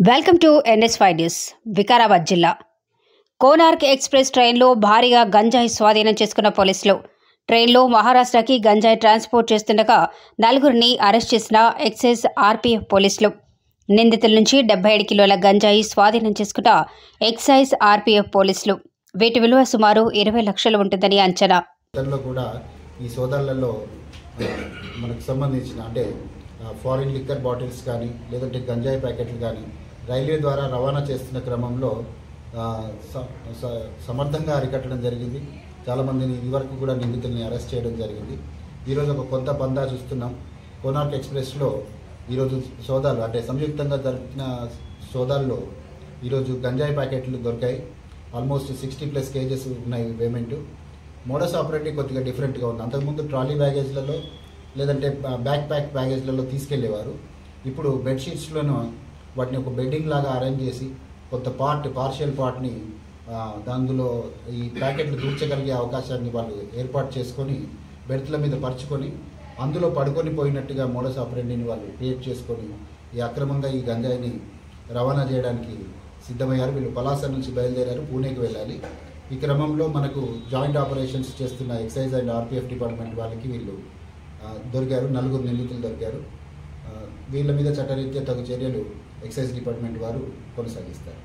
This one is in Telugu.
Welcome to NS5 news. Vikarabad జిల్లా కోనార్క్ ఎక్స్ప్రెస్ ట్రైన్లో భారీగా గంజాయి స్వాధీనం చేసుకున్న పోలీసులు. ట్రైన్లో మహారాష్ట్రకి గంజాయి ట్రాన్స్పోర్ట్ చేస్తుండగా నలుగురిని అరెస్ట్ చేసిన ఎక్సైజ్ RPF పోలీసులు. నిందితుల నుంచి 77 కిలోల గంజాయి స్వాధీనం చేసుకున్న ఎక్సైజ్ RPF పోలీసులు. వీటి విలువ సుమారు 20 లక్షలు ఉంటుందని అంచనా. కూడా ఈ సోదాలలో మనకు సంబంధించిన అంటే ఫారిన్ లిక్కర్ బాటిల్స్ కానీ లేదంటే గంజాయి ప్యాకెట్లు కానీ రైల్వే ద్వారా రవాణా చేస్తున్న క్రమంలో సమర్థంగా అరికట్టడం జరిగింది. చాలామందిని ఇదివరకు కూడా నిందితుల్ని అరెస్ట్ చేయడం జరిగింది. ఈరోజు ఒక కొత్త పందా చూస్తున్నాం. కోనార్క్ ఎక్స్ప్రెస్లో ఈరోజు సోదాలు అంటే సంయుక్తంగా జరిపిన సోదాల్లో ఈరోజు గంజాయి ప్యాకెట్లు దొరికాయి. ఆల్మోస్ట్ 60+ కేజెస్ ఉన్నాయి పేమెంటు. మోడస్ ఆపరేటివ్ కొద్దిగా డిఫరెంట్గా ఉంది. అంతకుముందు ట్రాలీ బ్యాగేజ్లలో లేదంటే బ్యాక్ ప్యాక్ బ్యాగేజ్లలో తీసుకెళ్లేవారు. ఇప్పుడు బెడ్షీట్స్లోనూ వాటిని ఒక బెడ్డింగ్ లాగా అరేంజ్ చేసి కొంత పార్షియల్ పార్ట్ని అందులో ఈ ప్యాకెట్లు దూర్చగలిగే అవకాశాన్ని వాళ్ళు ఏర్పాటు చేసుకొని బెడ్ల మీద పరుచుకొని అందులో పడుకొని పోయినట్టుగా మోడస్ ఆపరేటివ్ని వాళ్ళు క్రియేట్ చేసుకొని ఈ అక్రమంగా ఈ గంజాయిని రవాణా చేయడానికి సిద్ధమయ్యారు. వీళ్ళు పలాస నుంచి బయలుదేరారు, పూణేకి వెళ్ళాలి. ఈ క్రమంలో మనకు జాయింట్ ఆపరేషన్స్ చేస్తున్న ఎక్సైజ్ అండ్ RPF డిపార్ట్మెంట్ వాళ్ళకి వీళ్ళు దొరికారు. 4 నిందితులు దొరికారు. వీళ్ళ మీద చట్టరీత్యా తగు చర్యలు ఎక్సైజ్ డిపార్ట్మెంట్ వారు కొనసాగిస్తారు.